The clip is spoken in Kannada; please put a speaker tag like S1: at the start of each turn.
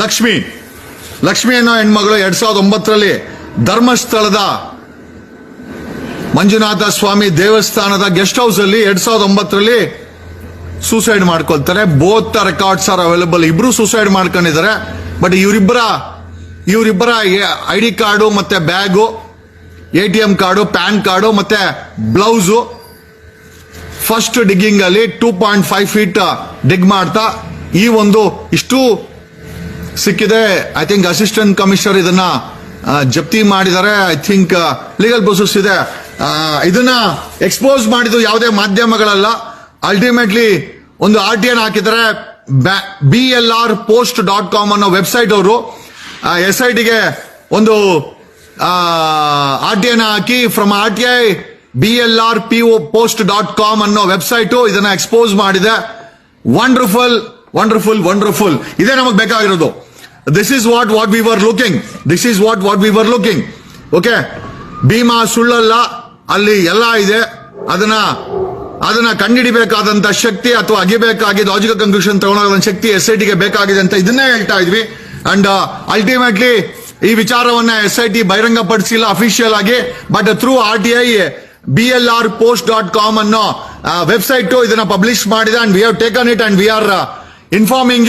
S1: ಲಕ್ಷ್ಮಿ ಅನ್ನೋ ಹೆಣ್ಮಗಳು 2009ರಲ್ಲಿ ಧರ್ಮಸ್ಥಳದ ಮಂಜುನಾಥ ಸ್ವಾಮಿ ದೇವಸ್ಥಾನದ ಗೆಸ್ಟ್ ಹೌಸ್ ಅಲ್ಲಿ 2009ರಲ್ಲಿ ಸೂಸೈಡ್ ಮಾಡ್ಕೊಳ್ತಾರೆ. Both the records are available. ಇಬ್ರು ಸೂಸೈಡ್ ಮಾಡ್ಕೊಂಡಿದ್ದಾರೆ. ಬಟ್ ಇವರಿಬ್ಬರ ID ಕಾರ್ಡು ಮತ್ತೆ bag, ATM card, PAN card ಮತ್ತೆ ಬ್ಲೌಸು ಫಸ್ಟ್ ಡಿಗ್ಗಿಂಗ್ ಅಲ್ಲಿ 2.5 ಫೀಟ್ ಡಿಗ್ ಮಾಡ್ತಾ ಈ ಒಂದು ಇಷ್ಟು ಸಿಕ್ಕಿದೆ. ಐ ಥಿಂಕ್ ಅಸಿಸ್ಟೆಂಟ್ ಕಮಿಷನರ್ ಇದನ್ನ ಜಪ್ತಿ ಮಾಡಿದ್ದಾರೆ. ಐ ಥಿಂಕ್ ಲೀಗಲ್ ಪ್ರೊಸೆಸ್ ಇದೆ. ಇದನ್ನ ಎಕ್ಸ್ಪೋಸ್ ಮಾಡಿದ್ದು ಯಾವುದೇ ಮಾಧ್ಯಮಗಳಲ್ಲ. ಅಲ್ಟಿಮೇಟ್ಲಿ ಒಂದು RTN ಹಾಕಿದರೆ BLRpost.com ಅನ್ನೋ ವೆಬ್ಸೈಟ್ ಅವರು SITಗೆ ಒಂದು RTN hockey from RTI BLRpost.com ಅನ್ನೋ ವೆಬ್ಸೈಟ್ ಇದನ್ನ ಎಕ್ಸ್ಪೋಸ್ ಮಾಡಿದೆ. Wonderful wonderful wonderful. ಇದೇ ನಮಗೆ ಬೇಕಾಗಿರೋದು. This is what we were looking. Okay, Bhima ಸುಳ್ಳಲ್ಲ, ಅಲ್ಲಿ ಎಲ್ಲ ಇದೆ. ಅದನ್ನ ಕಂಡುಹಿಡಿಬೇಕಾದಂತ ಶಕ್ತಿ ಅಥವಾ ಅಗಿಬೇಕಾಗಿ ಲಾಜಿಕಲ್ ಕನ್ಕ್ಲೂಷನ್ ತಗೊಳ್ಳೋದಂತ ಶಕ್ತಿ SITಗೆ ಬೇಕಾಗಿದೆ ಅಂತ ಇದನ್ನೇ ಹೇಳ್ತಾ ಇದ್ವಿ. ಅಂಡ್ ಅಲ್ಟಿಮೇಟ್ಲಿ ಈ ವಿಚಾರವನ್ನ SIT ಬಹಿರಂಗಪಡಿಸಿಲ್ಲ ಅಫಿಷಿಯಲ್ ಆಗಿ, ಬಟ್ ಥ್ರೂ RTI BLRpost.com ಅನ್ನೋ ವೆಬ್ಸೈಟ್ ಇದನ್ನ ಪಬ್ಲಿಷ್ ಮಾಡಿದೆ. And we have taken it and we are informing